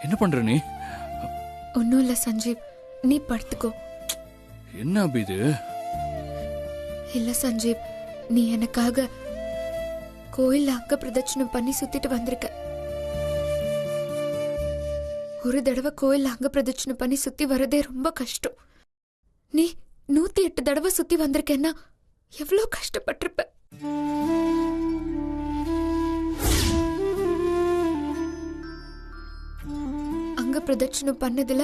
என்ன பண்ற நீ? ஒன்னும் இல்ல சஞ்சீவ், நீ படுத்துக்கோ. என்ன அபி இது? இல்ல சஞ்சீவ், நீ எனக்காக கோயில்ல அங்க பிரதட்சணம் பண்ணி சுத்திட்டு வந்திருக்க. ஒரு தடவை கோயில்ல அங்க பிரதட்சணம் பண்ணி சுத்தி வரதே ரொம்ப கஷ்டம். நீ 108 தடவை சுத்தி வந்திருக்கேன்னா எவ்வளவு கஷ்டப்பட்டிருப்ப. அங்க பிரதட்சணம் பண்ணதுல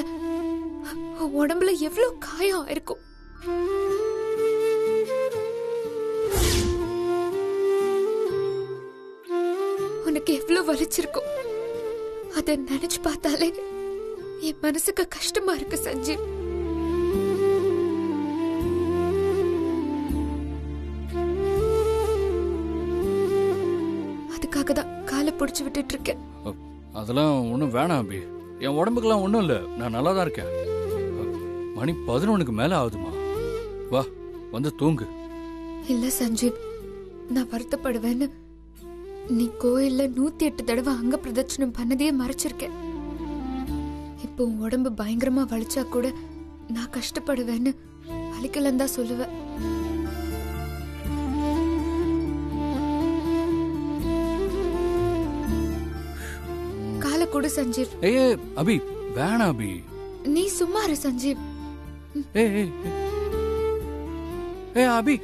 உடம்புல எவ்வளவு காயம் ஆயிருக்கும். உனக்கு எவ்வளவு வலிச்சிருக்கும். அத நினைச்சு பார்த்தாலே என் மனசுக்கு கஷ்டமா இருக்கு சஞ்சீவ். அதுக்காக தான் காலை பிடிச்சு விட்டுட்டு இருக்கேன். அதெல்லாம் ஒன்றும் வேணாம் அபி. என் உடம்புக்கெல்லாம் ஒன்றும் இல்லை, நான் நல்லா தான் இருக்கேன். மணி 11க்கு மேலே ஆகுதுமா. வா வந்து தூங்கு. இல்ல சஞ்சீவ், நான் வருத்தப்படுவேன்னு நீ கோயில்ல 108 தடவை அங்க பிரதட்சணம் பண்ணதையே மறைச்சிருக்கேன். இப்போ உன் உடம்பு பயங்கரமா வலிச்சா கூட நான் கஷ்டப்படுவேன்னு வலிக்கலன்னு தான் சொல்லுவேன். காலை கொடு சஞ்சீவ். ஏ அபி வேணாம் அபி. நீ சும்மா இரு சஞ்சீவ். ஏ ஏ ஏ அபி.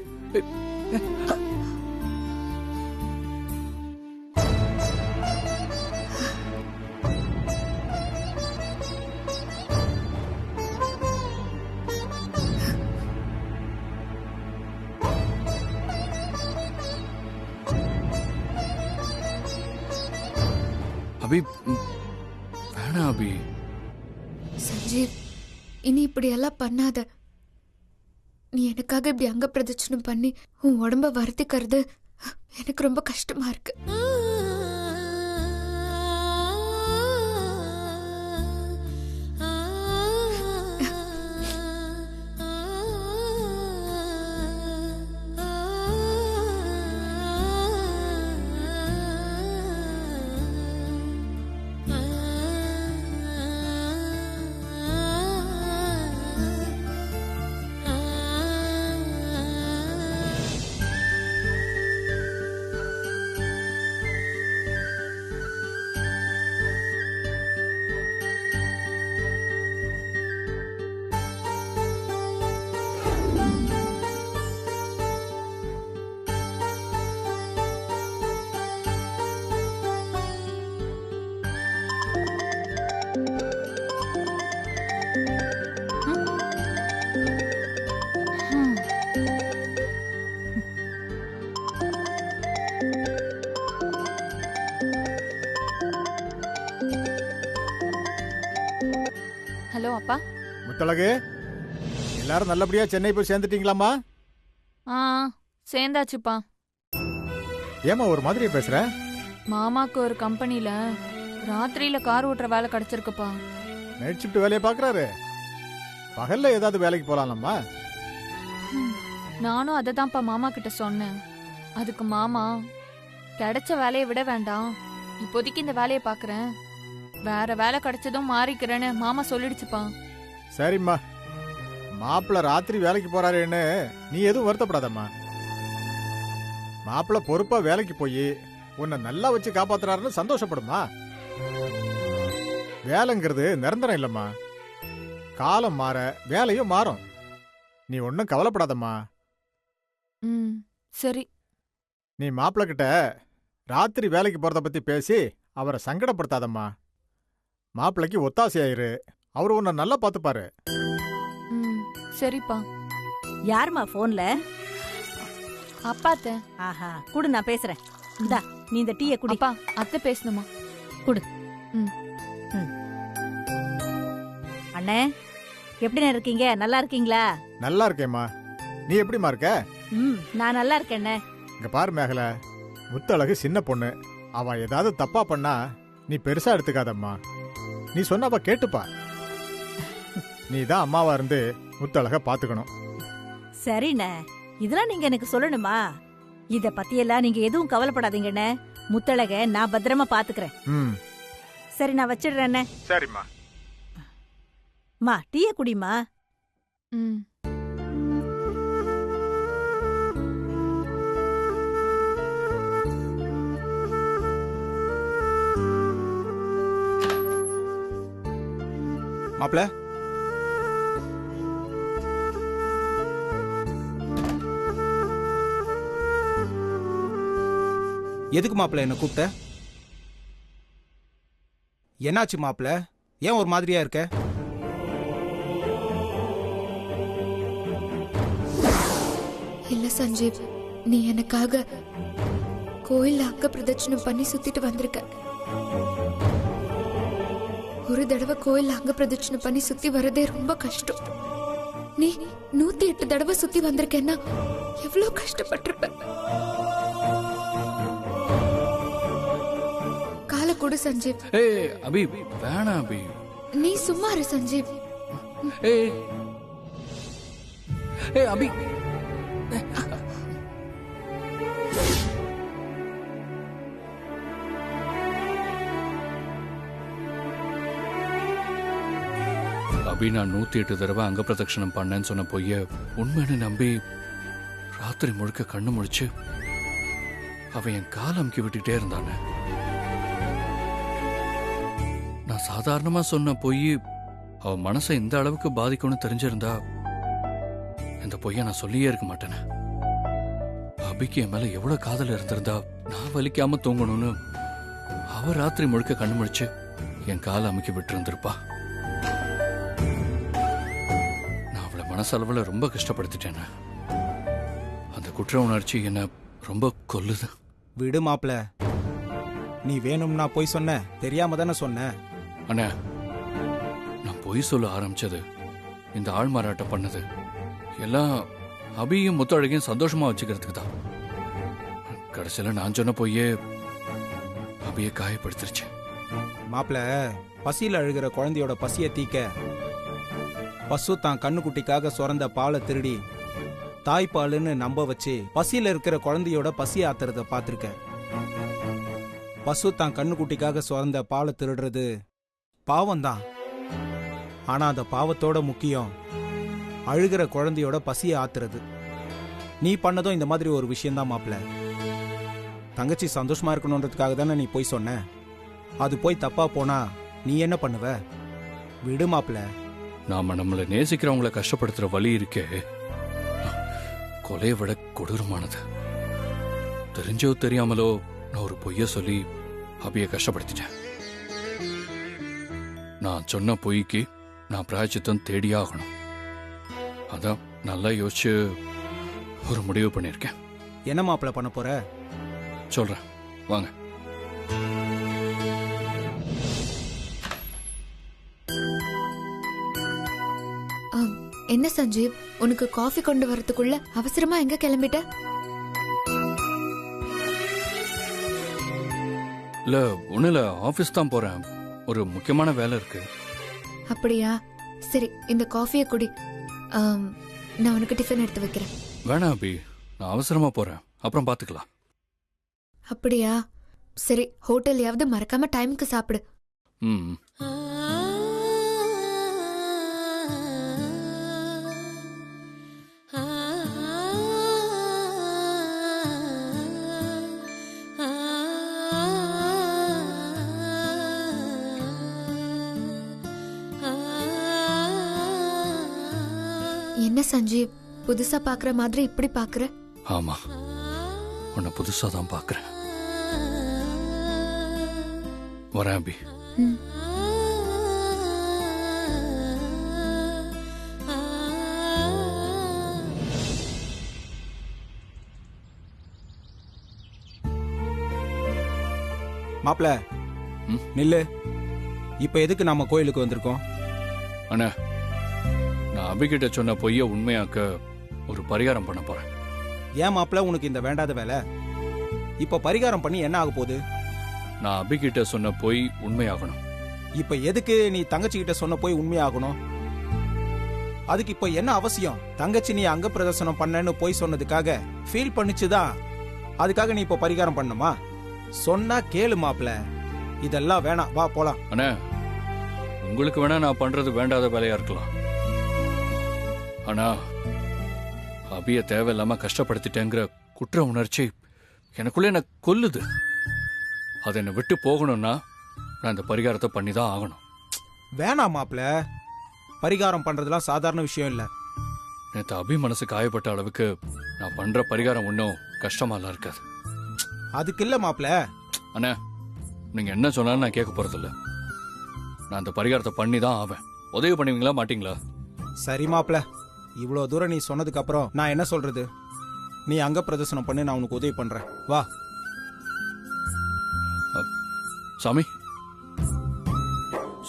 அபி வேணாம் அபி. சஞ்சீவ், இனி இப்படி எல்லாம் பண்ணாத. நீ எனக்காக இப்படி அங்க பிரதட்சணம் பண்ணி உன் உடம்ப வருத்திக்கிறது எனக்கு ரொம்ப கஷ்டமா இருக்கு. ஹலோ அப்பா. முத்தழகு, எல்லாரும் நல்லபடியா சென்னை போய் சேர்ந்துட்டீங்களாமா? சேர்ந்தாச்சுப்பா. ஏமா ஒரு மாதிரி பேசுற? மாமாக்கு ஒரு கம்பெனில ராத்திரியில கார் ஓட்டுற வேலை கிடைச்சிருக்குப்பா. நைட் ஷிஃப்ட் வேலையை பாக்குறாரு. பகல்ல ஏதாவது வேலைக்கு போலாம்மா? நானும் அதை தான்ப்பா மாமா கிட்ட சொன்னேன். அதுக்கு மாமா கிடைச்ச வேலையை விட வேண்டாம், இப்போதைக்கு இந்த வேலையை பாக்குறேன், வேற வேலை கிடைச்சதும் மாறிக்கிறேன்னு மாமா சொல்லிடுச்சுப்பா. சரிம்மா, மாப்பிள்ள ராத்திரி வேலைக்கு போறாருன்னு நீ எதுவும் வருத்தப்படாதம்மா. மாப்பிள்ள பொறுப்பா வேலைக்கு போய் உன்னை நல்லா வச்சு காப்பாத்துறாருன்னு சந்தோஷப்படுமா. வேலைங்கிறது நிரந்தரம் இல்லம்மா, காலம் மாற வேலையும் மாறும். நீ ஒன்னும் கவலைப்படாதம்மா. சரி. நீ மாப்பிள்ள கிட்ட ராத்திரி வேலைக்கு போறத பத்தி பேசி அவரை சங்கடப்படுத்தாதம்மா. மாப்பிள்ளைக்கு ஒத்தாசையாயிரு, அவரு உன்னை நல்லா பாத்துப்பாரு. சரிப்பா. யாருமா போன்ல? அப்பாத்த. ஆஹா, குடு, நான் பேசுறேன். இந்தா, நீ இந்த டீயை குடி. அப்பா, அத்தை பேசணுமா? குடு. அண்ணே, எப்படி இருக்கீங்க? நல்லா இருக்கீங்களா? நல்லா இருக்கேம்மா. நீ எப்படிமா இருக்க? நான் நல்லா இருக்கேண்ணே. இங்க பாரு மேகல, முத்தழகு சின்ன பொண்ணு. அவ ஏதாவது தப்பா பண்ணா நீ பெருசா எடுத்துக்காதம்மா. நீ சொன்ன அவ கேட்டுப்பா. நீ தான் அம்மாவா இருந்து முத்தழக பாத்துக்கணும். சரிண்ணே, இதெல்லாம் நீங்க எனக்கு சொல்லணுமா? இத பத்தியெல்லாம் நீங்க எதுவும் கவலைப்படாதீங்கண்ணே. முத்தழக நான் பத்திரமா பாத்துக்கிறேன். சரி நான் வச்சிடுறேன்னே. சரிம்மா. மா டீய குடிமா. ம். மாப்ள, எதுக்கு மாப்ள என்ன கூப்பிட்ட? என்னாச்சு மாப்ள? ஏன் ஒரு மாதிரியா இருக்க? இல்ல சஞ்சீவ், நீ எனக்காக கோயில்ல அங்க பிரதட்சணம் பண்ணி சுத்திட்டு வந்திருக்க. ஒரு தடவை கோயில்ல அங்க பிரதட்சணம் பண்ணி சுத்தி வரதே ரொம்ப கஷ்டம். நீ 108 தடவை சுத்தி வந்திருக்கேன்னா எவ்வளவு கஷ்டப்பட்டிருப்ப. கால கொடு சஞ்சீவ். ஏய் அபி, வேணாம் அபி. நீ சும்மா இரு சஞ்சீவ். ஏய் ஏய் அபி. அபி, நான் 108 தடவை அங்க பிரதட்சணம் பண்ணேன்னு சொன்ன பொய்ய உண்மைன்னு நம்பி ராத்திரி முழுக்க கண்ணு முழிச்சு அவன் என் கால் அமுக்கி விட்டுட்டே இருந்தானே. நான் சாதாரணமா சொன்ன பொய் அவ மனசை இந்த அளவுக்கு பாதிக்கும்னு தெரிஞ்சிருந்தா இந்த பொய்ய நான் சொல்லியே இருக்க மாட்டேனே. அபிக்கு என் மேல எவ்வளவு காதல் இருந்திருந்தா நான் வலிக்காம தூங்கணும்னு அவ ராத்திரி முழுக்க கண்ணு முழிச்சு என் காலை அமுக்கி விட்டு இருந்திருப்பா. மனசளவுல ரொம்ப கஷ்டப்படுத்திட்டேன். அந்த குற்ற உணர்ச்சி என்ன ரொம்ப கொல்லுது. விடு மாப்ள, நீ வேணும்னா போய் சொன்ன, தெரியாம தானே சொன்ன. அண்ணா, நான் பொய் சொல்ல ஆரம்பிச்சது, இந்த ஆள் மாறாட்டம் பண்ணது எல்லாம் அபியும் முத்தழகையும் சந்தோஷமா வச்சுக்கிறதுக்கு தான். கடைசியில நான் சொன்ன பொய்யே அபியை காயப்படுத்திருச்சு. மாப்ள, பசியில அழுகிற குழந்தையோட பசிய தீக்க பசு தான் கண்ணுக்குட்டிக்காக சுரந்த பாலை திருடி தாய்ப்பாலுன்னு நம்ப வச்சு பசியில இருக்கிற குழந்தையோட பசி ஆத்துறத பாத்திருக்க. பசு தான் கண்ணுக்குட்டிக்காக சுரந்த பாலை திருடுறது பாவம்தான். ஆனா அந்த பாவத்தோட முக்கியம் அழுகிற குழந்தையோட பசியை ஆத்துறது. நீ பண்ணதும் இந்த மாதிரி ஒரு விஷயம்தான் மாப்ள. தங்கச்சி சந்தோஷமா இருக்கணும்ன்றதுக்காக தானே நீ போய் சொன்ன. அது போய் தப்பா போனா நீ என்ன பண்ணுவ? விடு மாப்ள. நாம நம்மளை நேசிக்கிறவங்களை கஷ்டப்படுத்துற வழி இருக்கே, கொலையை விட கொடூரமானது. தெரிஞ்சோ தெரியாமலோ நான் ஒரு பொய்ய சொல்லி அபியை கஷ்டப்படுத்திட்டேன். நான் சொன்ன பொய்க்கு நான் பிராயச்சித்தம் தேடியே ஆகணும். அதான் நல்லா யோசிச்சு ஒரு முடிவு பண்ணிருக்கேன். என்ன மாப்ள பண்ண போற? சொல்றேன், வாங்க. என்ன சஞ்சீவ், உனக்கு காஃபி கொண்டு வரதுக்குள்ள அவசரமா எங்க கிளம்பிட்ட? இல்ல ஒண்ணு இல்ல, ஆபீஸ் தான் போறேன். ஒரு முக்கியமான வேலை இருக்கு. அப்படியா? சரி, இந்த காஃபியை குடி. நான் உனக்கு டிஃபன் எடுத்து வைக்கிறேன். வேணாம் அபி, நான் அவசரமா போறேன், அப்புறம் பாத்துக்கலாம். அப்படியா? சரி, ஹோட்டல்யாவது மறக்காம டைமுக்கு சாப்பிடு. ம். என்ன சஞ்சீவ், புதுசா பாக்குற மாதிரி இப்படி பாக்குற? ஆமா, உன்னை புதுசா தான் பாக்குறேன். வரேன் அபி. மாப்ள, நில்லு. இப்ப எதுக்கு நாம கோயிலுக்கு வந்திருக்கோம்? அண்ணா, நான் அபிகிட்ட சொன்ன பொய்ய உண்மையாக்க ஒரு பரிகாரம் பண்ண போறேன். ஏன் மாப்ள உனக்கு இந்த வேண்டாத வேலை? இப்ப பரிகாரம் பண்ணி என்ன ஆக போகுது? நான் அபிகிட்ட சொன்ன பொய் உண்மையாகணும். இப்ப எதுக்கு நீ தங்கச்சி கிட்ட சொன்ன போய் உண்மையாகணும்? அதுக்கு இப்ப என்ன அவசியம்? தங்கச்சி நீ அங்க பிரதர்சனம் பண்ணன்னு போய் சொன்னதுக்காக ஃபீல் பண்ணிச்சுதான் அதுக்காக நீ இப்ப பரிகாரம் பண்ணுமா? சொன்னா கேளு மாப்ள. இதெல்லாம் வேணாம், வா போலாம். அண்ணே, உங்களுக்கு வேணா நான் பண்றது வேண்டாத வேலையா இருக்கலாம். ஆனா அபிய தேவையில்லாம கஷ்டப்படுத்திட்டேங்கிற குற்ற உணர்ச்சி எனக்குள்ளே என்ன கொல்லுது. அதை என்னை விட்டு போகணும்னா நான் இந்த பரிகாரத்தை பண்ணி தான் ஆகணும். வேணாம் மாப்ள, பரிகாரம் பண்றதுலாம் சாதாரண விஷயம் இல்ல. நேற்று அபி மனசு காயப்பட்ட அளவுக்கு நான் பண்ற பரிகாரம் ஒன்றும் கஷ்டமாலாம் இருக்காது. அதுக்கு இல்ல மாப்ள. அண்ணா, நீங்க என்ன சொன்னாலும் நான் கேட்க போறதில்ல. நான் அந்த பரிகாரத்தை பண்ணி தான் ஆவேன். உதவி பண்ணுவீங்களா மாட்டீங்களா? சரி மாப்ள, இவ்வளவு தூரம் நீ சொன்னதுக்கு அப்புறம் நான் என்ன சொல்றது? நீ அங்க பிரதர்சனம் பண்ணி, நான் உனக்கு உதவி பண்றேன், வா. சாமி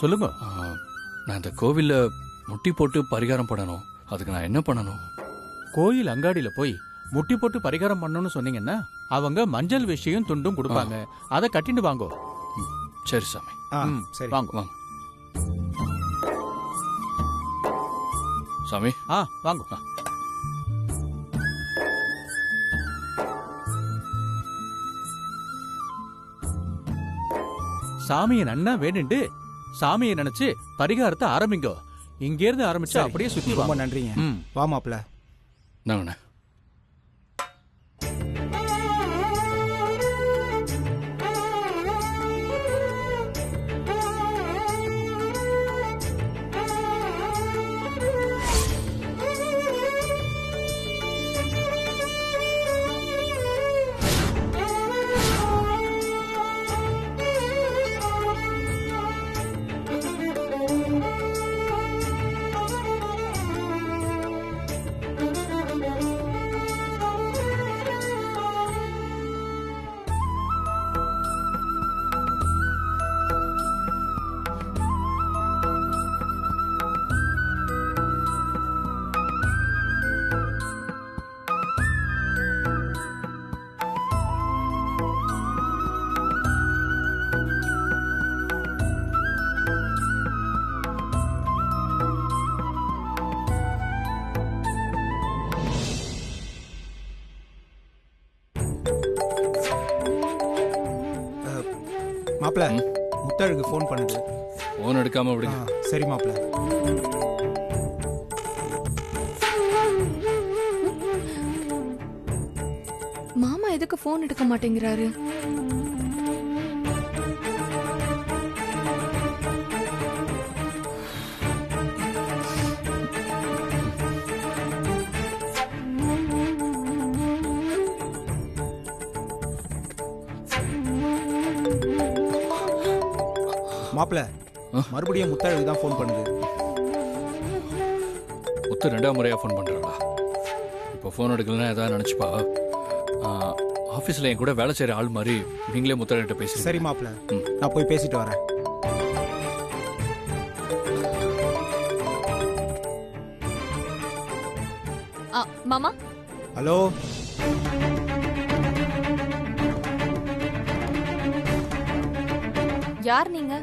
சொல்லுங்க. நான் இந்த கோவில்ல முட்டி போட்டு பரிகாரம் பண்ணணும். அதுக்கு நான் என்ன பண்ணணும்? கோயில் அங்காடியில போய் முட்டி போட்டு பரிகாரம் பண்ணணும்னு சொன்னீங்கன்னா அவங்க மஞ்சள் விஷயம் துண்டும் கொடுப்பாங்க. அதை கட்டிட்டு வாங்கோ. சரி சாமி. சரி வாங்க வாங்க சாமி. வாங்க. சாமியை நன்னா வேணுண்டு சாமியை நினைச்சு பரிகாரத்தை ஆரம்பிங்க. இங்க இருந்து ஆரம்பிச்சு அப்படியே சுத்தி ரொம்ப வாங்க. நன்றிங்க. வா மாப்ள. நாங்கண்ணே. மாப்ள, முத்தழகு ஃபோன் பண்ணுது. ஃபோன் எடுக்காம விடுங்க. சரி மாப்ள. மாமா எதுக்கு ஃபோன் எடுக்க மாட்டேங்கிறாரு? மாப்ள, மறுபடியும் முத்தழகு தான் ஃபோன் பண்ணுது. முத்து 2ஆம் முறையா ஃபோன் பண்றாளா? இப்போ ஃபோன் எடுக்கலன்னா ஏதாவது நினைச்சுப்பா. ஆஃபீஸில் என் கூட வேலை செய்கிற ஆள் மாதிரி நீங்களே முத்தழகிட்ட பேசுங்க. சரி மாப்ள, நான் போய் பேசிட்டு வரேன். மாமா. ஹலோ. யார் நீங்க?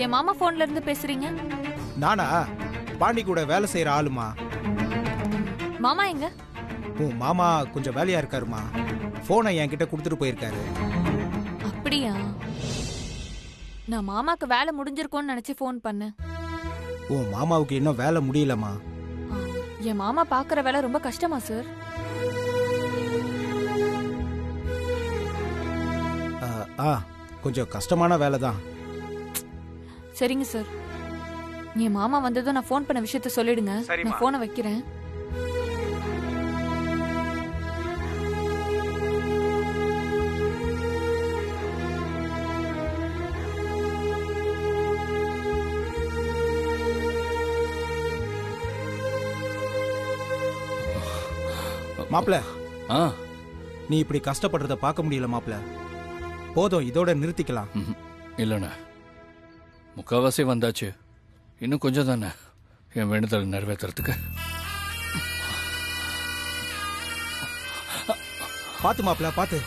என் மாமா போன்ல இருந்து பேசுறீங்க? நானா? பாண்டி கூட வேலை செய்யற ஆளுமா. மாமா எங்க? உன் மாமா கொஞ்சம் வேலையா இருக்காருமா. போனை என்கிட்ட கொடுத்துட்டு போயிருக்காரு. அப்படியா? நான் மாமாக்கு வேலை முடிஞ்சிருக்கும்னு நினைச்சு ஃபோன் பண்ணேன். உன் மாமாவுக்கு இன்னும் வேலை முடியலமா. என் மாமா பாக்குற வேலை ரொம்ப கஷ்டமா சார்? கொஞ்சம் கஷ்டமான வேலை தான். சரிங்க சார், என் மாமா வந்ததும் நான் ஃபோன் பண்ண விஷயத்த சொல்லிடுங்க. நான் ஃபோனை வைக்கிறேன். மாப்ள, ஆ நீ இப்படி கஷ்டப்படுறத பார்க்க முடியல மாப்ள. போதும், இதோட நிறுத்திக்கலாம். இல்லைண்ணே, முக்கால்வாசி வந்தாச்சு. இன்னும் கொஞ்சம் தானே என் வேண்டுதல் நிறைவேற்றுறதுக்கு. பார்த்து மாப்ள, பார்த்து.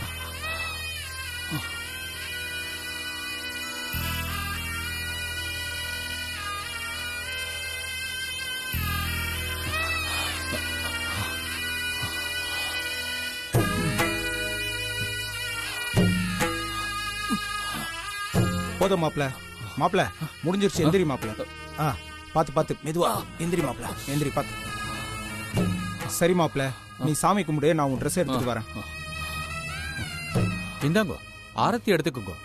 போதும் மாப்ள. மாப்ள முடிஞ்சிருச்சு, எந்திரி மாப்ள. ஆ பாத்து மெதுவா எந்திரி மாப்ள, எந்திரி பாத்து. சரி மாப்ள, நீ சாமி கும்பிடு, நான் உன் ட்ரெஸ் எடுத்துட்டு வரேன். இந்தாங்கோ, ஆரத்தி எடுத்துக்கோங்க.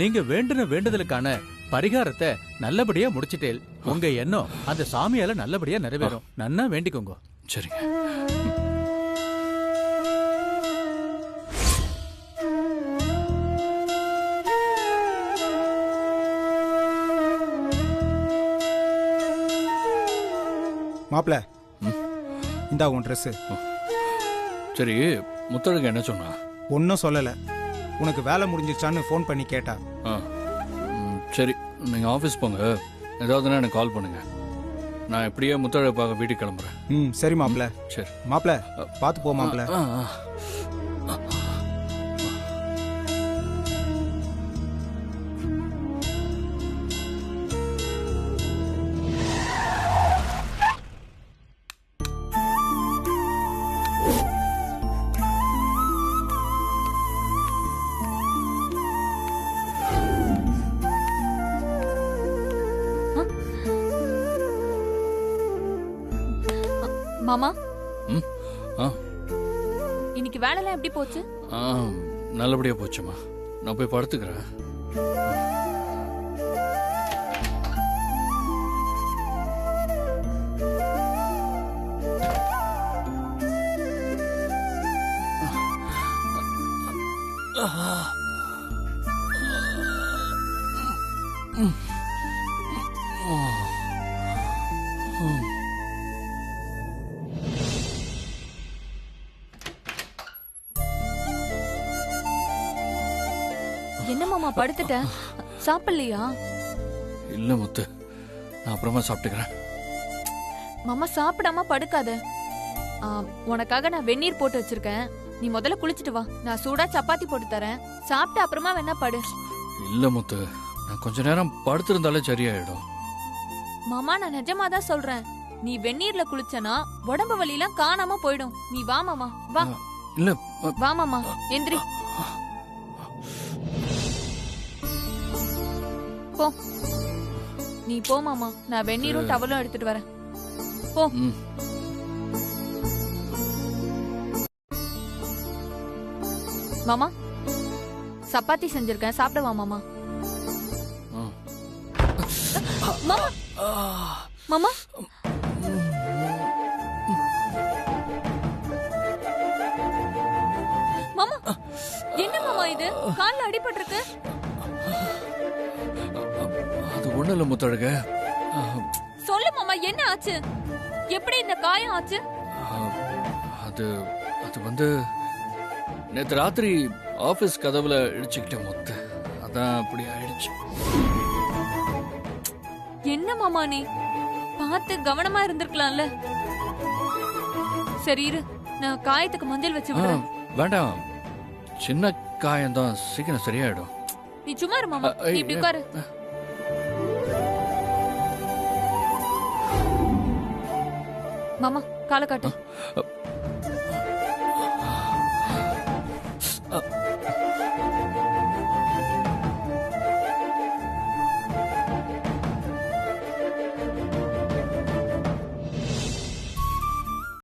நீங்க வேண்டின வேண்டுதலுக்கான பரிகாரத்தை நல்லபடியா முடிச்சிட்டேல். உங்க எண்ணம் அந்த சாமியால நல்லபடியா நிறைவேறும். நன்னா வேண்டிக்கோங்க. சரிங்க. மாப்ள இந்தா உன் ட்ரெஸ். சரி, முத்தழகு என்ன சொன்னா? ஒன்னும் சொல்லல. உனக்கு வேலை முடிஞ்சிருச்சான்னு ஃபோன் பண்ணி கேட்டா. சரி, நீங்க ஆஃபீஸ் போங்க. ஏதாவதுன்னா எனக்கு கால் பண்ணுங்க. நான் எப்படியே முத்தழகு பார்க்க வீட்டுக்கு கிளம்புறேன். சரி மாப்ள. சரி மாப்ள பாத்து போ மாப்ள. மாமா, ஆ இன்னைக்கு வேலைலாம் எப்படி போச்சு? நல்லபடியா போச்சுமா. நான் போய் படுத்துக்கிறேன். என்ன மாமா படுத்துட்ட? சாப்பிடலையா? இல்ல முத்து, நான் அப்புறமா சாப்பிட்டுக்கிறேன். மாமா சாப்பிடாம படுக்காத. உனக்காக நான் வெந்நீர் போட்டு வச்சிருக்கேன். நீ முதல்ல குளிச்சிட்டு வா. நான் சூடா சப்பாத்தி போட்டு தரேன். சாப்பிட்டு அப்புறமா வேணா படு. இல்ல முத்து, நான் கொஞ்ச நேரம் படுத்திருந்தாலே சரியாயிடும். மாமா, நான் நிஜமா தான் சொல்றேன். நீ வெந்நீர்ல குளிச்சனா உடம்பு வலியெல்லாம் காணாம போயிடும். நீ வா மாமா, வா. இல்ல வா மாமா, எந்திரி போ. நீ போ மாமா, நான் வெந்நீரும் டவலும் எடுத்துட்டு வரேன். போ. மாமா, சப்பாத்தி செஞ்சிருக்கேன், சாப்பிடவா மாமா? மாமா, மாமா, மாமா, என்ன மாமா இது? கால்ல அடிபட்டிருக்கு. அது ஒண்ணு இல்ல முத்தழகு. சொல்லு மாமா, என்ன ஆச்சு? எப்படி இந்த காயம் ஆச்சு? அது அது வந்து நேத்து ராத்திரி ஆபீஸ் கதவுல இடிச்சுக்கிட்ட முத்து. அதான் அப்படி ஆயிடுச்சு. என்ன மாமா நீ? பார்த்து கவனமா இருந்திருக்கலாம்ல. சரி இரு, நான் காயத்துக்கு மஞ்சள் வச்சு விடுறேன். வேண்டாம், சின்ன காயம் தான், சீக்கிரம் சரியாயிடும். நீ சும்மா இரு மாமா, நீ இப்படி உட்காரு. மாமா, காலை காட்டு.